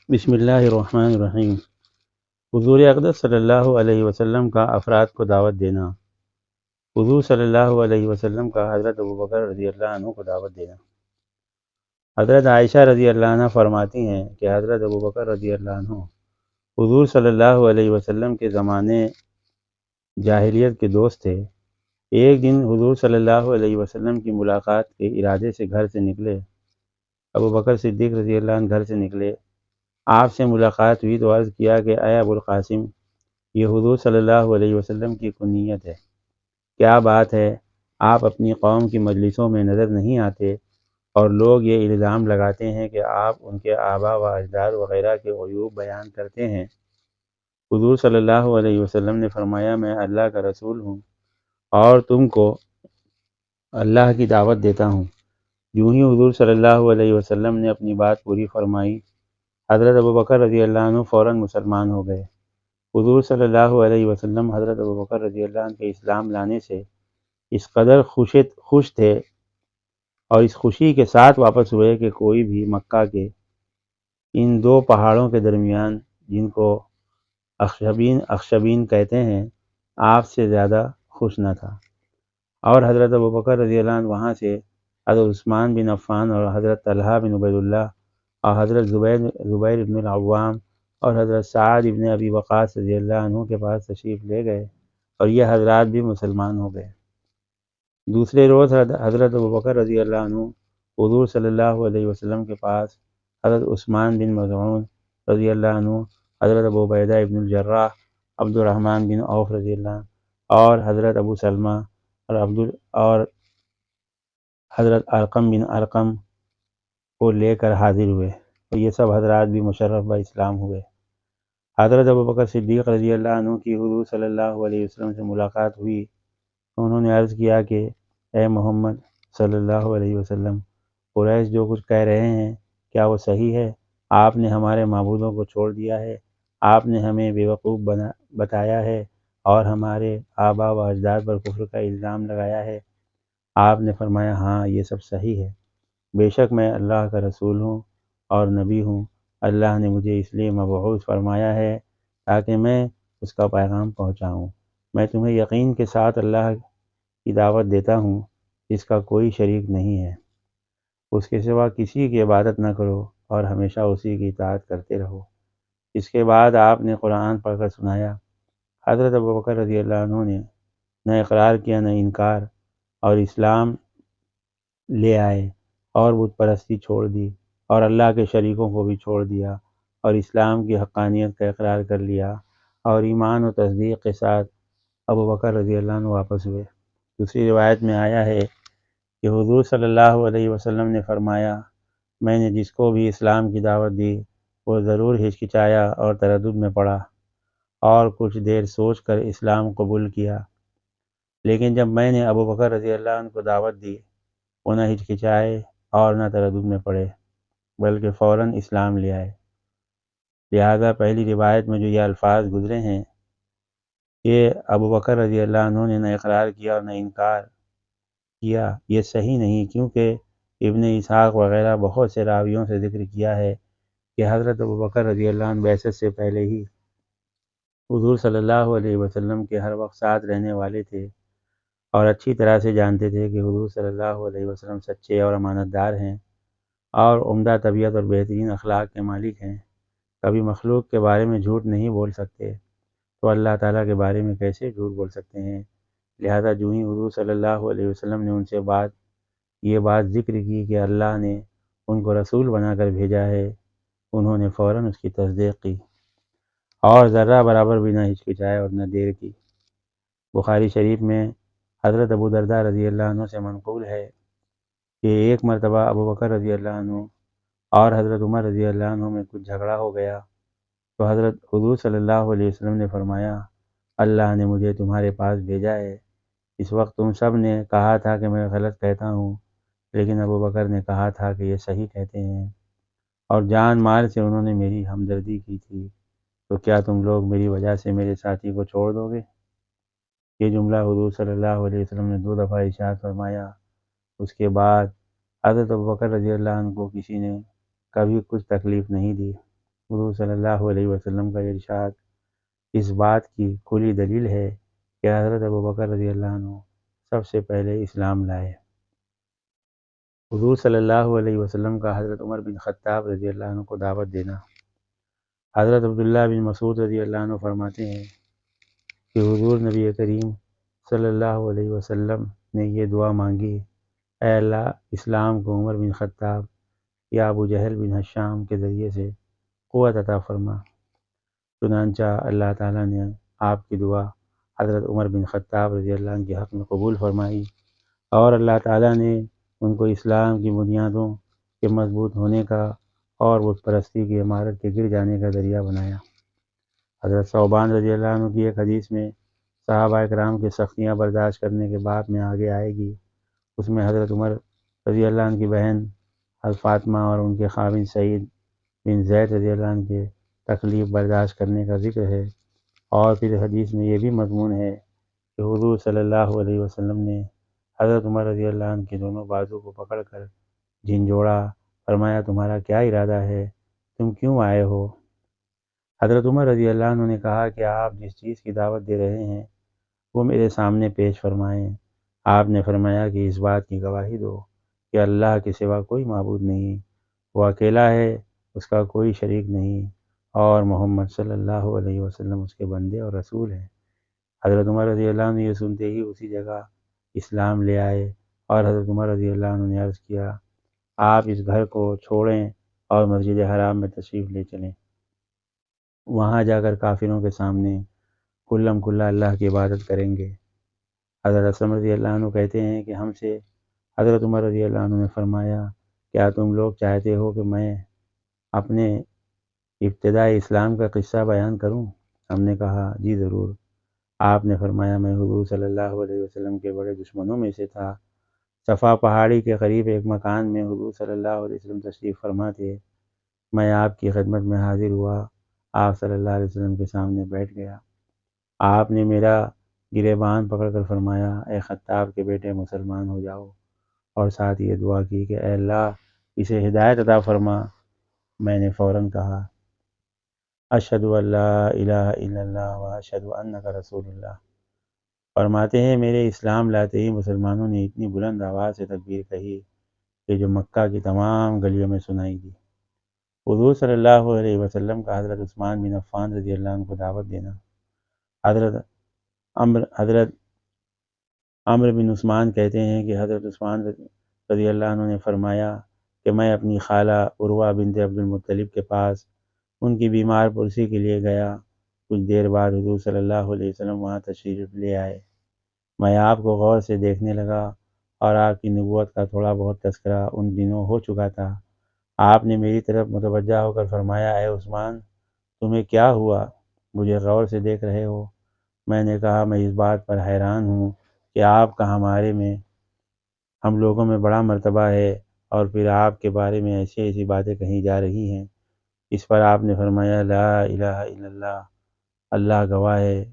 بسم اللہ الرحمن الرحیم۔ حضور اقدس صلی اللہ علیہ وسلم کا افراد کو دعوت دینا۔ حضور صلی اللہ علیہ وسلم کا حضرت ابوبکر رضی اللہ عنہ کو دعوت دینا۔ حضرت عائشہ رضی اللہ عنہ فرماتی ہیں کہ حضرت ابوبکر رضی اللہ عنہ حضور صلی اللہ علیہ وسلم کے زمانے جاہلیت کے دوست تھے۔ ایک دن حضور صلی اللہ علیہ وسلم کی ملاقات کے ارادے سے گھر سے نکلے۔ ابوبکر صدیق رضی اللہ عنہ گھر سے نکلے، آپ سے ملاقات ہوئی تو عرض کیا کہ اے ابو القاسم، یہ حضور صلی اللہ علیہ وسلم کی کنیت ہے، کیا بات ہے آپ اپنی قوم کی مجلسوں میں نظر نہیں آتے اور لوگ یہ الزام لگاتے ہیں کہ آپ ان کے آبا و اجداد وغیرہ کے عیوب بیان کرتے ہیں۔ حضور صلی اللہ علیہ وسلم نے فرمایا میں اللہ کا رسول ہوں اور تم کو اللہ کی دعوت دیتا ہوں۔ یوں ہی حضور صلی اللہ علیہ وسلم نے اپنی بات پوری فرمائی، حضرت ابوبکر رضی اللہ عنہ فوراً مسلمان ہو گئے۔ حضور صلی اللہ علیہ وسلم حضرت ابوبکر رضی اللہ عنہ کے اسلام لانے سے اس قدر خوش تھے اور اس خوشی کے ساتھ واپس ہوئے کہ کوئی بھی مکہ کے ان دو پہاڑوں کے درمیان، جن کو اخشبین کہتے ہیں، آپ سے زیادہ خوش نہ تھا۔ اور حضرت ابوبکر رضی اللہ عنہ وہاں سے حضرت عثمان بن عفان اور حضرت طلحہ بن عبید اللہ اور حضرت زبیر بن العوام اور حضرت سعد بن ابی وقاص رضی اللہ عنہ کے پاس تشریف لے گئے اور یہ حضرات بھی مسلمان ہو گئے۔ دوسرے روز حضرت ابوبکر رضی اللہ عنہ حضور صلی اللہ علیہ وسلم کے پاس حضرت عثمان بن مظعون رضی اللہ عنہ، حضرت ابو عبیدہ ابن الجراح، عبد الرحمن بن عوف رضی اللہ عنہ اور حضرت ابو سلمہ اور حضرت ارقم بن ارقم کو لے کر حاضر ہوئے اور یہ سب حضرات بھی مشرف با اسلام ہوئے۔ حضرت ابوبکر صدیق رضی اللہ عنہ کی حضور صلی اللہ علیہ وسلم سے ملاقات ہوئی تو انہوں نے عرض کیا کہ اے محمد صلی اللہ علیہ وسلم، قریش جو کچھ کہہ رہے ہیں کیا وہ صحیح ہے؟ آپ نے ہمارے معبودوں کو چھوڑ دیا ہے، آپ نے ہمیں بیوقوف بتایا ہے اور ہمارے آبا و اجداد پر کفر کا الزام لگایا ہے۔ آپ نے فرمایا ہاں یہ سب صحیح ہے، بے شک میں اللہ کا رسول ہوں اور نبی ہوں، اللہ نے مجھے اس لیے مبعوث فرمایا ہے تاکہ میں اس کا پیغام پہنچاؤں۔ میں تمہیں یقین کے ساتھ اللہ کی دعوت دیتا ہوں، اس کا کوئی شریک نہیں ہے، اس کے سوا کسی کی عبادت نہ کرو اور ہمیشہ اسی کی اطاعت کرتے رہو۔ اس کے بعد آپ نے قرآن پڑھ کر سنایا۔ حضرت ابوبکر رضی اللہ عنہ نے نہ اقرار کیا نہ انکار اور اسلام لے آئے اور بت پرستی چھوڑ دی اور اللہ کے شریکوں کو بھی چھوڑ دیا اور اسلام کی حقانیت کا اقرار کر لیا اور ایمان و تصدیق کے ساتھ ابوبکر رضی اللہ عنہ واپس ہوئے۔ دوسری روایت میں آیا ہے کہ حضور صلی اللہ علیہ وسلم نے فرمایا میں نے جس کو بھی اسلام کی دعوت دی وہ ضرور ہچکچایا اور تردد میں پڑا اور کچھ دیر سوچ کر اسلام قبول کیا، لیکن جب میں نے ابوبکر رضی اللہ عنہ کو دعوت دی وہ نہ ہچکچائے اور نہ تردد میں پڑے بلکہ فوراً اسلام لے آئے۔ لہذا پہلی روایت میں جو یہ الفاظ گزرے ہیں کہ ابوبکر رضی اللہ عنہ نے نہ اقرار کیا اور نہ انکار کیا، یہ صحیح نہیں، کیونکہ ابن اسحاق وغیرہ بہت سے راویوں سے ذکر کیا ہے کہ حضرت ابوبکر رضی اللہ عنہ بعثت سے پہلے ہی حضور صلی اللہ علیہ وسلم کے ہر وقت ساتھ رہنے والے تھے اور اچھی طرح سے جانتے تھے کہ حضور صلی اللہ علیہ وسلم سچے اور امانت دار ہیں اور عمدہ طبیعت اور بہترین اخلاق کے مالک ہیں، کبھی مخلوق کے بارے میں جھوٹ نہیں بول سکتے تو اللہ تعالیٰ کے بارے میں کیسے جھوٹ بول سکتے ہیں۔ لہذا جو ہی حضور صلی اللہ علیہ وسلم نے ان سے یہ بات ذکر کی کہ اللہ نے ان کو رسول بنا کر بھیجا ہے، انہوں نے فوراً اس کی تصدیق کی اور ذرہ برابر بھی نہ ہچکچائے اور نہ دیر کی۔ بخاری شریف میں حضرت ابو درداء رضی اللہ عنہ سے منقول ہے کہ ایک مرتبہ ابوبکر رضی اللہ عنہ اور حضرت عمر رضی اللہ عنہ میں کچھ جھگڑا ہو گیا تو حضرت حضور صلی اللہ علیہ وسلم نے فرمایا اللہ نے مجھے تمہارے پاس بھیجا ہے۔ اس وقت تم سب نے کہا تھا کہ میں غلط کہتا ہوں، لیکن ابوبکر نے کہا تھا کہ یہ صحیح کہتے ہیں اور جان مال سے انہوں نے میری ہمدردی کی تھی، تو کیا تم لوگ میری وجہ سے میرے ساتھی کو چھوڑ دو گے؟ یہ جملہ حضور صلی اللہ علیہ وسلم نے 2 دفعہ ارشاد فرمایا۔ اس کے بعد حضرت ابوبکر رضی اللہ عنہ کو کسی نے کبھی کچھ تکلیف نہیں دی۔ حضور صلی اللہ علیہ وسلم کا ارشاد اس بات کی کھلی دلیل ہے کہ حضرت ابوبکر رضی اللہ عنہ سب سے پہلے اسلام لائے۔ حضور صلی اللہ علیہ وسلم کا حضرت عمر بن خطاب رضی اللہ عنہ کو دعوت دینا۔ حضرت عبداللہ بن مسعود رضی اللہ عنہ فرماتے ہیں کہ حضور نبی کریم صلی اللہ علیہ وسلم نے یہ دعا مانگی، اے اللہ اسلام کو عمر بن خطاب یا ابو جہل بن ہشام کے ذریعے سے قوت عطا فرما۔ چنانچہ اللہ تعالیٰ نے آپ کی دعا حضرت عمر بن خطاب رضی اللہ عنہ کے حق میں قبول فرمائی، اور اللہ تعالیٰ نے ان کو اسلام کی بنیادوں کے مضبوط ہونے کا اور بت پرستی کی عمارت کے گر جانے کا ذریعہ بنایا۔ حضرت ثوبان رضی اللہ عنہ کی ایک حدیث میں صحابہ اکرام کی سختیاں برداشت کرنے کے بعد میں آگے آئے گی، اس میں حضرت عمر رضی اللہ عنہ کی بہن حضرت فاطمہ اور ان کے خاوند سعید بن زید رضی اللہ عنہ کے تکلیف برداشت کرنے کا ذکر ہے، اور پھر حدیث میں یہ بھی مضمون ہے کہ حضور صلی اللہ علیہ وسلم نے حضرت عمر رضی اللہ عنہ کے دونوں بازو کو پکڑ کر جھنجھوڑا، فرمایا تمہارا کیا ارادہ ہے، تم کیوں آئے ہو؟ حضرت عمر رضی اللہ عنہ نے کہا کہ آپ جس چیز کی دعوت دے رہے ہیں وہ میرے سامنے پیش فرمائیں۔ آپ نے فرمایا کہ اس بات کی گواہی دو کہ اللہ کے سوا کوئی معبود نہیں، وہ اکیلا ہے، اس کا کوئی شریک نہیں، اور محمد صلی اللہ علیہ وسلم اس کے بندے اور رسول ہیں۔ حضرت عمر رضی اللہ عنہ یہ سنتے ہی اسی جگہ اسلام لے آئے، اور حضرت عمر رضی اللہ عنہ نے عرض کیا آپ اس گھر کو چھوڑیں اور مسجد حرام میں تشریف لے چلیں، وہاں جا کر کافروں کے سامنے کلم کلا اللہ کی عبادت کریں گے۔ حضرت اسلم رضی اللہ عنہ کہتے ہیں کہ ہم سے حضرت عمر رضی اللہ عنہ نے فرمایا کیا تم لوگ چاہتے ہو کہ میں اپنے ابتدائی اسلام کا قصہ بیان کروں؟ ہم نے کہا جی ضرور۔ آپ نے فرمایا میں حضور صلی اللہ علیہ وسلم کے بڑے دشمنوں میں سے تھا۔ صفا پہاڑی کے قریب ایک مکان میں حضور صلی اللہ علیہ وسلم تشریف فرما تھے، میں آپ کی خدمت میں حاضر ہوا، آپ صلی اللہ علیہ وسلم کے سامنے بیٹھ گیا۔ آپ نے میرا گریبان پکڑ کر فرمایا اے خطاب کے بیٹے مسلمان ہو جاؤ، اور ساتھ یہ دعا کی کہ اے اللہ اسے ہدایت عطا فرما۔ میں نے فوراً کہا اشہد ان لا الہ الا اللہ و اشہد انک رسول اللہ۔ فرماتے ہیں میرے اسلام لاتے ہی مسلمانوں نے اتنی بلند آواز سے تکبیر کہی کہ جو مکہ کی تمام گلیوں میں سنائی دی۔ حضور صلی اللہ علیہ وسلم کا حضرت عثمان بن عفان رضی اللہ عنہ کو دعوت دینا۔ حضرت عمرو بن عثمان کہتے ہیں کہ حضرت عثمان رضی اللہ عنہ نے فرمایا کہ میں اپنی خالہ عروہ بنت عبد المطلب کے پاس ان کی بیمار پرسی کے لیے گیا۔ کچھ دیر بعد حضور صلی اللہ علیہ وسلم وہاں تشریف لے آئے۔ میں آپ کو غور سے دیکھنے لگا اور آپ کی نبوت کا تھوڑا بہت تذکرہ ان دنوں ہو چکا تھا۔ آپ نے میری طرف متوجہ ہو کر فرمایا اے عثمان تمہیں کیا ہوا، مجھے غور سے دیکھ رہے ہو؟ میں نے کہا میں اس بات پر حیران ہوں کہ آپ کا ہمارے میں ہم لوگوں میں بڑا مرتبہ ہے، اور پھر آپ کے بارے میں ایسی ایسی باتیں کہیں جا رہی ہیں۔ اس پر آپ نے فرمایا لا الہ الا اللہ، اللہ گواہ ہے۔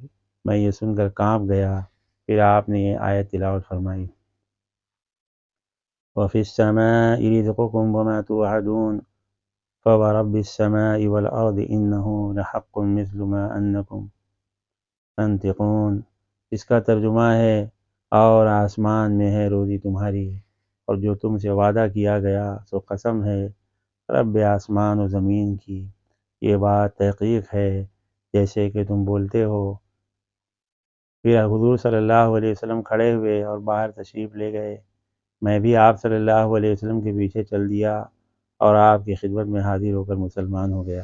میں یہ سن کر کانپ گیا۔ پھر آپ نے یہ آیت تلاوت فرمائی وَفِي السَّمَاءِ رِزْقُكُمْ وَمَا تُوعَدُونَ فَوَرَبِّ السَّمَاءِ وَالْأَرْضِ إِنَّهُ لَحَقٌّ مِثْلُ مَا أَنَّكُمْ تَنطِقُونَ۔ اس کا ترجمہ ہے اور آسمان میں ہے روزی تمہاری، اور جو تم سے وعدہ کیا گیا سو قسم ہے رب آسمان و زمین کی، یہ بات تحقیق ہے جیسے کہ تم بولتے ہو۔ پھر حضور صلی اللہ علیہ وسلم کھڑے ہوئے اور باہر تشریف لے گئے۔ میں بھی آپ صلی اللہ علیہ وسلم کے پیچھے چل دیا اور آپ کی خدمت میں حاضر ہو کر مسلمان ہو گیا۔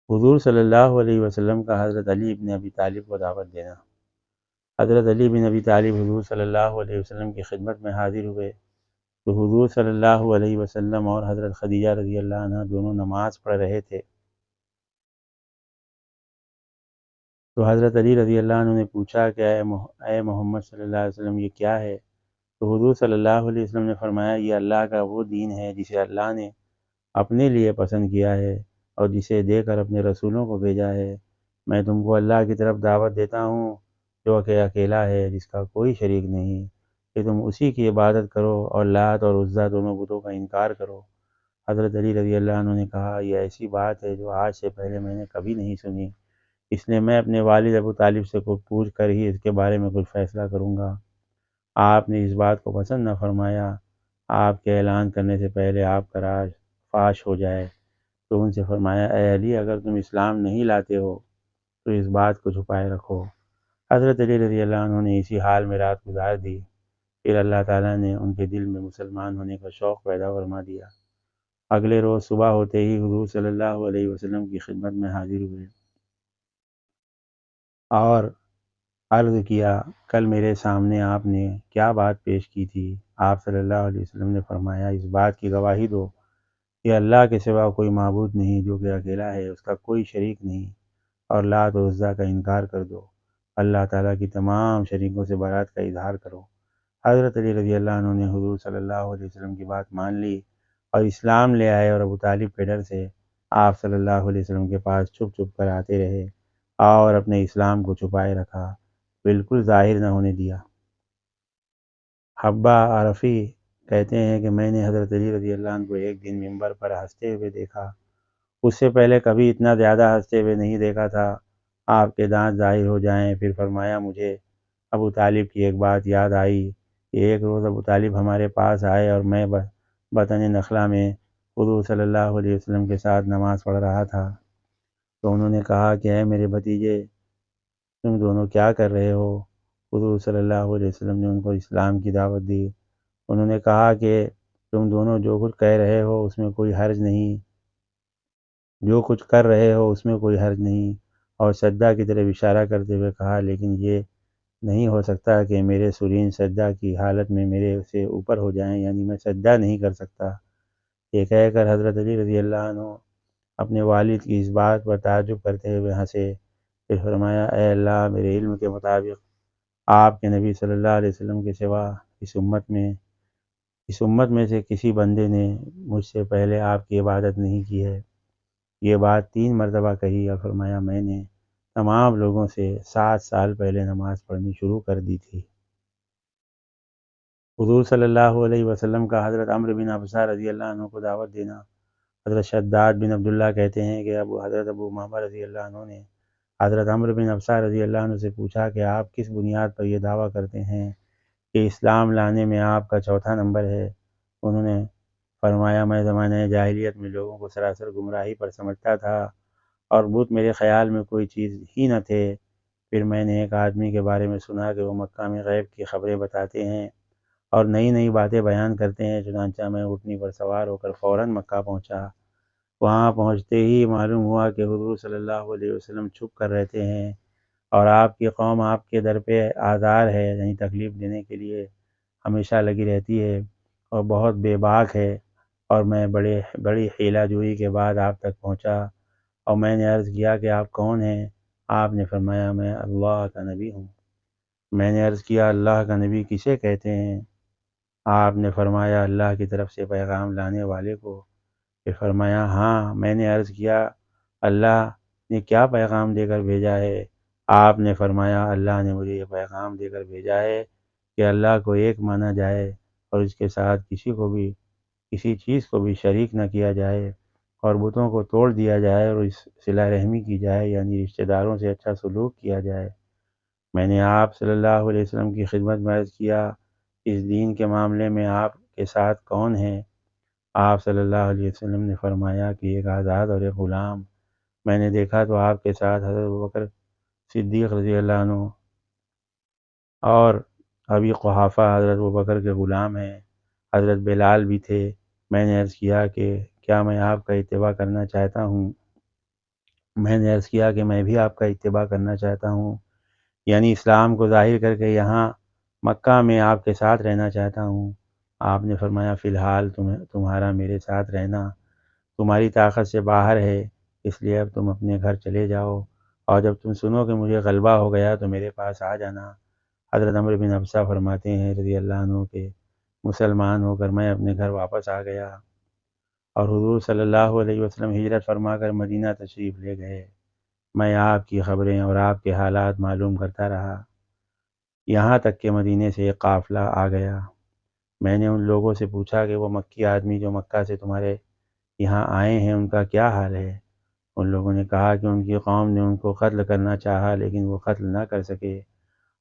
حضور صلی اللہ علیہ وسلم کا حضرت علی بن ابی طالب کو دعوت دینا۔ حضرت علی بن ابی طالب حضور صلی اللہ علیہ وسلم کی خدمت میں حاضر ہوئے تو حضور صلی اللہ علیہ وسلم اور حضرت خدیجہ رضی اللہ عنہ دونوں نماز پڑھ رہے تھے۔ تو حضرت علی رضی اللہ عنہ نے پوچھا کہ اے محمد صلی اللہ علیہ وسلم یہ کیا ہے؟ تو حضور صلی اللہ علیہ وسلم نے فرمایا یہ اللہ کا وہ دین ہے جسے اللہ نے اپنے لیے پسند کیا ہے اور جسے دے کر اپنے رسولوں کو بھیجا ہے۔ میں تم کو اللہ کی طرف دعوت دیتا ہوں جو کہ اکیلا ہے، جس کا کوئی شریک نہیں، کہ تم اسی کی عبادت کرو اور لات اور عزیٰ دونوں بتوں کا انکار کرو۔ حضرت علی رضی اللہ عنہ نے کہا یہ ایسی بات ہے جو آج سے پہلے میں نے کبھی نہیں سنی، اس لیے میں اپنے والد ابو طالب سے کو پوچھ کر ہی اس کے بارے میں کچھ فیصلہ کروں گا۔ آپ نے اس بات کو پسند نہ فرمایا، آپ کے اعلان کرنے سے پہلے آپ کا راز فاش ہو جائے، تو ان سے فرمایا اے علی اگر تم اسلام نہیں لاتے ہو تو اس بات کو چھپائے رکھو۔ حضرت علی رضی اللہ عنہ نے اسی حال میں رات گزار دی، پھر اللہ تعالیٰ نے ان کے دل میں مسلمان ہونے کا شوق پیدا فرما دیا۔ اگلے روز صبح ہوتے ہی حضور صلی اللہ علیہ وسلم کی خدمت میں حاضر ہوئے اور عرض کیا کل میرے سامنے آپ نے کیا بات پیش کی تھی؟ آپ صلی اللہ علیہ وسلم نے فرمایا اس بات کی گواہی دو کہ اللہ کے سوا کوئی معبود نہیں جو کہ اکیلا ہے، اس کا کوئی شریک نہیں، اور لات و عزیٰ کا انکار کر دو، اللہ تعالیٰ کی تمام شریکوں سے برات کا اظہار کرو۔ حضرت علی رضی اللہ عنہ نے حضور صلی اللہ علیہ وسلم کی بات مان لی اور اسلام لے آئے، اور ابو طالب کے ڈر سے آپ صلی اللہ علیہ وسلم کے پاس چھپ چھپ کر آتے رہے اور اپنے اسلام کو چھپائے رکھا، بالکل ظاہر نہ ہونے دیا۔ حبہ عرفی کہتے ہیں کہ میں نے حضرت علی رضی اللہ عنہ کو ایک دن منبر پر ہنستے ہوئے دیکھا، اس سے پہلے کبھی اتنا زیادہ ہنستے ہوئے نہیں دیکھا تھا، آپ کے دانت ظاہر ہو جائیں۔ پھر فرمایا مجھے ابو طالب کی ایک بات یاد آئی کہ ایک روز ابو طالب ہمارے پاس آئے اور میں بطن نخلا میں حضور صلی اللہ علیہ وسلم کے ساتھ نماز پڑھ رہا تھا، تو انہوں نے کہا کہ اے میرے بھتیجے تم دونوں کیا کر رہے ہو؟ حضور صلی اللہ علیہ وسلم نے ان کو اسلام کی دعوت دی۔ انہوں نے کہا کہ تم دونوں جو کچھ کہہ رہے ہو اس میں کوئی حرج نہیں، جو کچھ کر رہے ہو اس میں کوئی حرج نہیں، اور سجدہ کی طرف اشارہ کرتے ہوئے کہا لیکن یہ نہیں ہو سکتا کہ میرے سرین سجدہ کی حالت میں میرے سے اوپر ہو جائیں، یعنی میں سجدہ نہیں کر سکتا۔ یہ کہہ کر حضرت علی رضی اللہ عنہ اپنے والد کی اس بات پر تعجب کرتے ہوئے ہنسے، پھر فرمایا اے اللہ میرے علم کے مطابق آپ کے نبی صلی اللہ علیہ وسلم کے سوا اس امت میں سے کسی بندے نے مجھ سے پہلے آپ کی عبادت نہیں کی ہے۔ یہ بات 3 مرتبہ کہی اور فرمایا میں نے تمام لوگوں سے 7 سال پہلے نماز پڑھنی شروع کر دی تھی۔ حضور صلی اللہ علیہ وسلم کا حضرت عمرو بن ابسہ رضی اللہ عنہ کو دعوت دینا۔ حضرت شداد بن عبداللہ کہتے ہیں کہ حضرت ابو امامہ رضی اللہ عنہ نے حضرت عمرو بن ابسہ رضی اللہ عنہ سے پوچھا کہ آپ کس بنیاد پر یہ دعویٰ کرتے ہیں کہ اسلام لانے میں آپ کا چوتھا نمبر ہے؟ انہوں نے فرمایا میں زمانہ جاہلیت میں لوگوں کو سراسر گمراہی پر سمجھتا تھا اور بت میرے خیال میں کوئی چیز ہی نہ تھے۔ پھر میں نے ایک آدمی کے بارے میں سنا کہ وہ مکہ میں غیب کی خبریں بتاتے ہیں اور نئی نئی باتیں بیان کرتے ہیں، چنانچہ میں اونٹنی پر سوار ہو کر فوراً مکہ پہنچا۔ وہاں پہنچتے ہی معلوم ہوا کہ حضور صلی اللہ علیہ وسلم چھپ کر رہتے ہیں اور آپ کی قوم آپ کے در پہ آزار ہے، یعنی تکلیف دینے کے لیے ہمیشہ لگی رہتی ہے اور بہت بے باک ہے، اور میں بڑی حیلہ جوئی کے بعد آپ تک پہنچا اور میں نے عرض کیا کہ آپ کون ہیں؟ آپ نے فرمایا میں اللہ کا نبی ہوں۔ میں نے عرض کیا اللہ کا نبی کسے کہتے ہیں؟ آپ نے فرمایا اللہ کی طرف سے پیغام لانے والے کو۔ پھر فرمایا ہاں۔ میں نے عرض کیا اللہ نے کیا پیغام دے کر بھیجا ہے؟ آپ نے فرمایا اللہ نے مجھے یہ پیغام دے کر بھیجا ہے کہ اللہ کو ایک مانا جائے اور اس کے ساتھ کسی چیز کو بھی شریک نہ کیا جائے، اور بتوں کو توڑ دیا جائے اور اس صلہ رحمی کی جائے، یعنی رشتہ داروں سے اچھا سلوک کیا جائے۔ میں نے آپ صلی اللہ علیہ وسلم کی خدمت میں عرض کیا اس دین کے معاملے میں آپ کے ساتھ کون ہیں؟ آپ صلی اللہ علیہ وسلم نے فرمایا کہ ایک آزاد اور ایک غلام۔ میں نے دیکھا تو آپ کے ساتھ حضرت ابوبکر صدیق رضی اللہ عنہ اور ابی قحافہ حضرت ابوبکر کے غلام ہیں، حضرت بلال بھی تھے۔ میں نے عرض کیا کہ کیا میں آپ کا اتباع کرنا چاہتا ہوں؟ میں نے عرض کیا کہ میں بھی آپ کا اتباع کرنا چاہتا ہوں، یعنی اسلام کو ظاہر کر کے یہاں مکہ میں آپ کے ساتھ رہنا چاہتا ہوں۔ آپ نے فرمایا فی الحال تمہارا میرے ساتھ رہنا تمہاری طاقت سے باہر ہے، اس لیے اب تم اپنے گھر چلے جاؤ، اور جب تم سنو کہ مجھے غلبہ ہو گیا تو میرے پاس آ جانا۔ حضرت عمرو بن ابسہ فرماتے ہیں رضی اللہ عنہ کے مسلمان ہو کر میں اپنے گھر واپس آ گیا اور حضور صلی اللہ علیہ وسلم ہجرت فرما کر مدینہ تشریف لے گئے۔ میں آپ کی خبریں اور آپ کے حالات معلوم کرتا رہا، یہاں تک کہ مدینے سے ایک قافلہ آ گیا۔ میں نے ان لوگوں سے پوچھا کہ وہ مکی آدمی جو مکہ سے تمہارے یہاں آئے ہیں ان کا کیا حال ہے؟ ان لوگوں نے کہا کہ ان کی قوم نے ان کو قتل کرنا چاہا لیکن وہ قتل نہ کر سکے،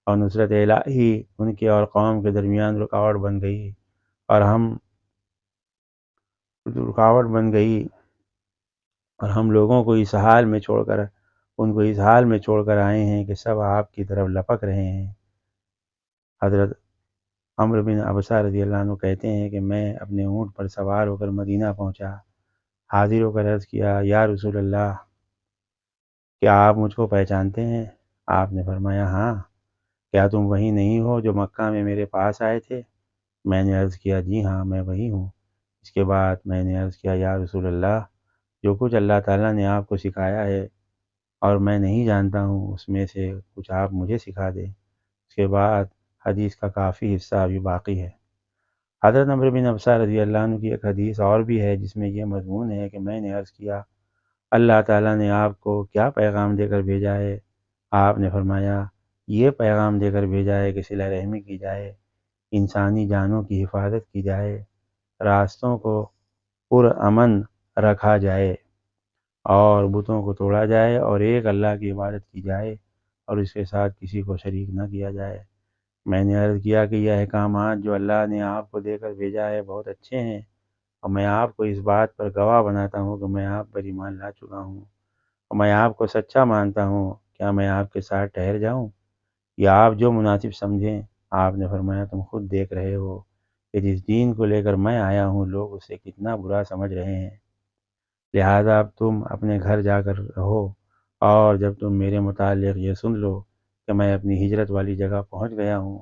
اور نصرت الہی ان کے اور قوم کے درمیان رکاوٹ بن گئی، اور ہم لوگوں کو اس حال میں چھوڑ کر ان کو اس حال میں چھوڑ کر آئے ہیں کہ سب آپ کی طرف لپک رہے ہیں۔ حضرت عمرو بن ابسہ رضی اللہ عنہ کہتے ہیں کہ میں اپنے اونٹ پر سوار ہو کر مدینہ پہنچا، حاضر ہو کر عرض کیا، یا رسول اللہ، کیا آپ مجھ کو پہچانتے ہیں؟ آپ نے فرمایا، ہاں، کیا تم وہی نہیں ہو جو مکہ میں میرے پاس آئے تھے؟ میں نے عرض کیا، جی ہاں، میں وہی ہوں۔ اس کے بعد میں نے عرض کیا، یا رسول اللہ، جو کچھ اللہ تعالیٰ نے آپ کو سکھایا ہے اور میں نہیں جانتا ہوں، اس میں سے کچھ آپ مجھے سکھا دیں۔ اس کے بعد حدیث کا کافی حصہ ابھی باقی ہے۔ حضرت عمرو بن ابسہ رضی اللہ عنہ کی ایک حدیث اور بھی ہے جس میں یہ مضمون ہے کہ میں نے عرض کیا، اللہ تعالیٰ نے آپ کو کیا پیغام دے کر بھیجا ہے؟ آپ نے فرمایا، یہ پیغام دے کر بھیجا ہے کہ صلہ رحمی کی جائے، انسانی جانوں کی حفاظت کی جائے، راستوں کو پرامن رکھا جائے، اور بتوں کو توڑا جائے، اور ایک اللہ کی عبادت کی جائے اور اس کے ساتھ کسی کو شریک نہ کیا جائے۔ میں نے عرض کیا کہ یہ احکامات جو اللہ نے آپ کو دے کر بھیجا ہے بہت اچھے ہیں، اور میں آپ کو اس بات پر گواہ بناتا ہوں کہ میں آپ پر ایمان لا چکا ہوں، اور میں آپ کو سچا مانتا ہوں۔ کیا میں آپ کے ساتھ ٹھہر جاؤں یا آپ جو مناسب سمجھیں؟ آپ نے فرمایا، تم خود دیکھ رہے ہو کہ جس دین کو لے کر میں آیا ہوں لوگ اسے کتنا برا سمجھ رہے ہیں، لہٰذا اب تم اپنے گھر جا کر رہو، اور جب تم میرے متعلق یہ سن لو کہ میں اپنی ہجرت والی جگہ پہنچ گیا ہوں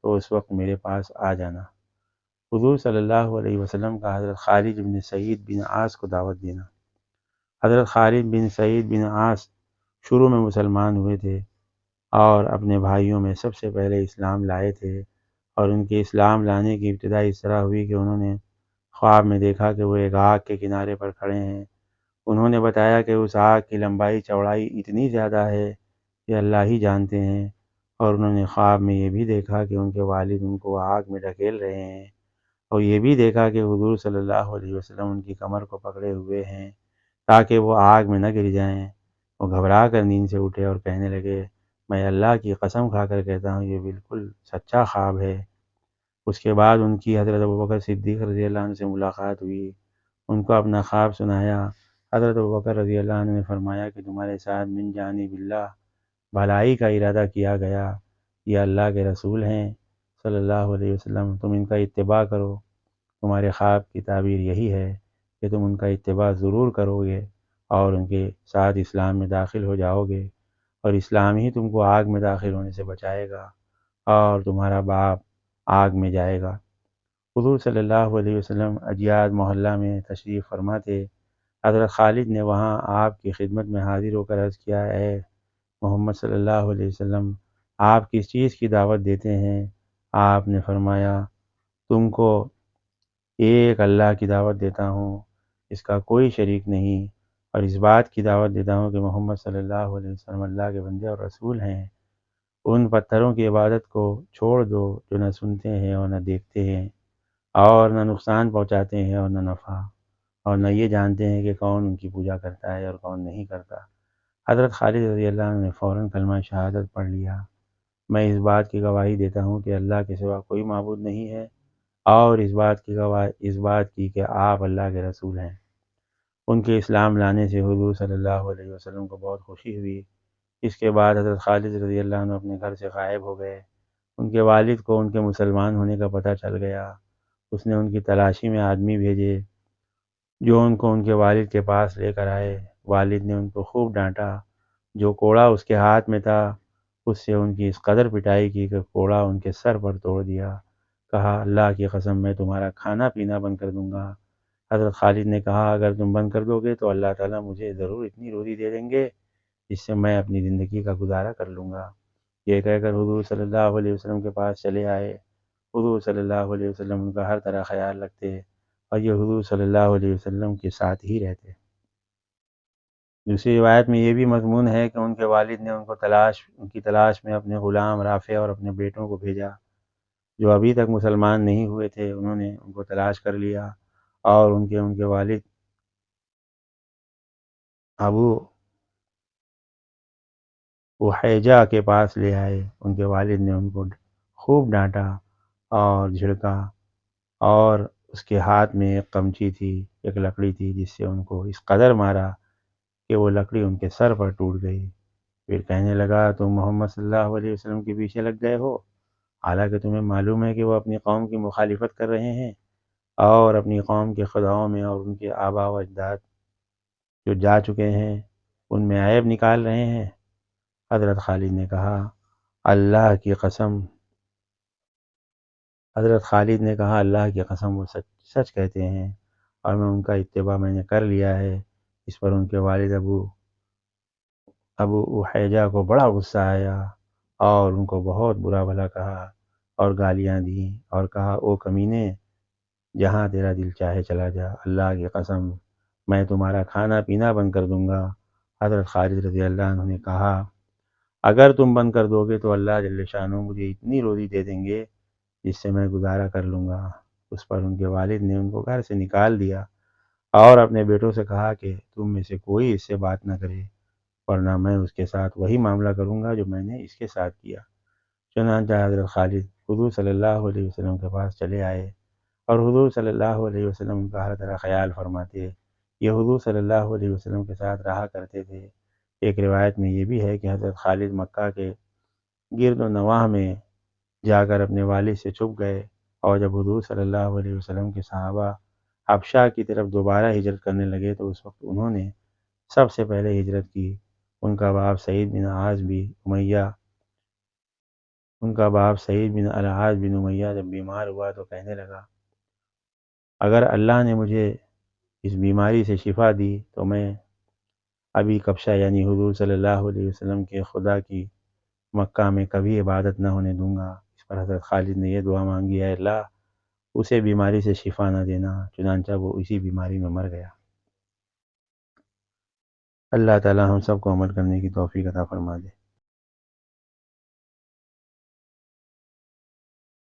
تو اس وقت میرے پاس آ جانا۔ حضور صلی اللہ علیہ وسلم کا حضرت خالد بن سعید بن عاص کو دعوت دینا۔ حضرت خالد بن سعید بن عاص شروع میں مسلمان ہوئے تھے اور اپنے بھائیوں میں سب سے پہلے اسلام لائے تھے، اور ان کے اسلام لانے کی ابتدا اس طرح ہوئی کہ انہوں نے خواب میں دیکھا کہ وہ ایک آگ کے کنارے پر کھڑے ہیں۔ انہوں نے بتایا کہ اس آگ کی لمبائی چوڑائی اتنی زیادہ ہے کہ اللہ ہی جانتے ہیں، اور انہوں نے خواب میں یہ بھی دیکھا کہ ان کے والد ان کو آگ میں ڈھکیل رہے ہیں، اور یہ بھی دیکھا کہ حضور صلی اللہ علیہ وسلم ان کی کمر کو پکڑے ہوئے ہیں تاکہ وہ آگ میں نہ گر جائیں۔ وہ گھبرا کر نیند سے اٹھے اور کہنے لگے، میں اللہ کی قسم کھا کر کہتا ہوں یہ بالکل سچا خواب ہے۔ اس کے بعد ان کی حضرت ابوبکر صدیق رضی اللہ عنہ سے ملاقات ہوئی، ان کو اپنا خواب سنایا۔ حضرت ابوبکر رضی اللہ عنہ نے فرمایا کہ تمہارے ساتھ من جانب اللہ بھلائی کا ارادہ کیا گیا، یہ اللہ کے رسول ہیں صلی اللہ علیہ وسلم، تم ان کا اتباع کرو۔ تمہارے خواب کی تعبیر یہی ہے کہ تم ان کا اتباع ضرور کرو گے اور ان کے ساتھ اسلام میں داخل ہو جاؤ گے، اور اسلام ہی تم کو آگ میں داخل ہونے سے بچائے گا، اور تمہارا باپ آگ میں جائے گا۔ حضور صلی اللہ علیہ وسلم اجیاد محلہ میں تشریف فرما تھے۔ حضرت خالد نے وہاں آپ کی خدمت میں حاضر ہو کر عرض کیا، اے محمد صلی اللہ علیہ وسلم، آپ کس چیز کی دعوت دیتے ہیں؟ آپ نے فرمایا، تم کو ایک اللہ کی دعوت دیتا ہوں، اس کا کوئی شریک نہیں، اور اس بات کی دعوت دیتا ہوں کہ محمد صلی اللہ علیہ وسلم اللہ کے بندے اور رسول ہیں۔ ان پتھروں کی عبادت کو چھوڑ دو جو نہ سنتے ہیں اور نہ دیکھتے ہیں، اور نہ نقصان پہنچاتے ہیں اور نہ نفع، اور نہ یہ جانتے ہیں کہ کون ان کی پوجا کرتا ہے اور کون نہیں کرتا۔ حضرت خالد رضی اللہ عنہ نے فوراً کلمہ شہادت پڑھ لیا۔ میں اس بات کی گواہی دیتا ہوں کہ اللہ کے سوا کوئی معبود نہیں ہے، اور اس بات کی کہ آپ اللہ کے رسول ہیں۔ ان کے اسلام لانے سے حضور صلی اللہ علیہ وسلم کو بہت خوشی ہوئی۔ اس کے بعد حضرت خالد رضی اللہ عنہ اپنے گھر سے غائب ہو گئے۔ ان کے والد کو ان کے مسلمان ہونے کا پتہ چل گیا۔ اس نے ان کی تلاشی میں آدمی بھیجے جو ان کو ان کے والد کے پاس لے کر آئے۔ والد نے ان کو خوب ڈانٹا۔ جو کوڑا اس کے ہاتھ میں تھا اس سے ان کی اس قدر پٹائی کی کہ کوڑا ان کے سر پر توڑ دیا۔ کہا، اللہ کی قسم میں تمہارا کھانا پینا بند کر دوں گا۔ حضرت خالد نے کہا، اگر تم بند کر دو گے تو اللہ تعالیٰ مجھے ضرور اتنی روزی دے دیں گے جس سے میں اپنی زندگی کا گزارا کر لوں گا۔ یہ کہہ کر حضور صلی اللہ علیہ وسلم کے پاس چلے آئے۔ حضور صلی اللہ علیہ وسلم ان کا ہر طرح خیال رکھتے، اور یہ حضور صلی اللہ علیہ وسلم کے ساتھ ہی رہتے۔ دوسری روایت میں یہ بھی مضمون ہے کہ ان کے والد نے ان کی تلاش میں اپنے غلام رافع اور اپنے بیٹوں کو بھیجا جو ابھی تک مسلمان نہیں ہوئے تھے۔ انہوں نے ان کو تلاش کر لیا اور ان کے والد ابو احیجہ کے پاس لے آئے۔ ان کے والد نے ان کو خوب ڈانٹا اور جھڑکا، اور اس کے ہاتھ میں ایک قمچی تھی، ایک لکڑی تھی، جس سے ان کو اس قدر مارا کہ وہ لکڑی ان کے سر پر ٹوٹ گئی۔ پھر کہنے لگا تم محمد صلی اللہ علیہ وسلم کے پیچھے لگ گئے ہو، حالانکہ تمہیں معلوم ہے کہ وہ اپنی قوم کی مخالفت کر رہے ہیں اور اپنی قوم کے خداؤں میں اور ان کے آباء و اجداد جو جا چکے ہیں ان میں عیب نکال رہے ہیں۔ حضرت خالد نے کہا اللہ کی قسم، اللہ کی قسم وہ سچ سچ کہتے ہیں اور میں ان کا اتباع میں نے کر لیا ہے۔ اس پر ان کے والد ابو احیجہ کو بڑا غصہ آیا اور ان کو بہت برا بھلا کہا اور گالیاں دیں اور کہا او کمینے، جہاں تیرا دل چاہے چلا جا، اللہ کی قسم میں تمہارا کھانا پینا بند کر دوں گا۔ حضرت خالد رضی اللہ عنہ نے کہا اگر تم بند کر دو گے تو اللہ جل شانہ مجھے اتنی روزی دے دیں گے جس سے میں گزارا کر لوں گا۔ اس پر ان کے والد نے ان کو گھر سے نکال دیا اور اپنے بیٹوں سے کہا کہ تم میں سے کوئی اس سے بات نہ کرے، ورنہ میں اس کے ساتھ وہی معاملہ کروں گا جو میں نے اس کے ساتھ کیا۔ چنانچہ حضرت خالد حضور صلی اللہ علیہ وسلم کے پاس چلے آئے اور حضور صلی اللہ علیہ وسلم کا ہر طرح خیال فرماتے۔ یہ حضور صلی اللہ علیہ وسلم کے ساتھ رہا کرتے تھے۔ ایک روایت میں یہ بھی ہے کہ حضرت خالد مکہ کے گرد و نواح میں جا کر اپنے والد سے چھپ گئے، اور جب حضور صلی اللہ علیہ وسلم کے صحابہ حبشہ کی طرف دوبارہ ہجرت کرنے لگے تو اس وقت انہوں نے سب سے پہلے ہجرت کی۔ ان کا باپ سعید بن العاص بن امیہ جب بیمار ہوا تو کہنے لگا اگر اللہ نے مجھے اس بیماری سے شفا دی تو میں ابھی کبشہ یعنی حضور صلی اللہ علیہ وسلم کے خدا کی مکہ میں کبھی عبادت نہ ہونے دوں گا۔ اس پر حضرت خالد نے یہ دعا مانگی اے اللہ اسے بیماری سے شفا نہ دینا، چنانچہ وہ اسی بیماری میں مر گیا۔ اللہ تعالی ہم سب کو عمل کرنے کی توفیق عطا فرما دے۔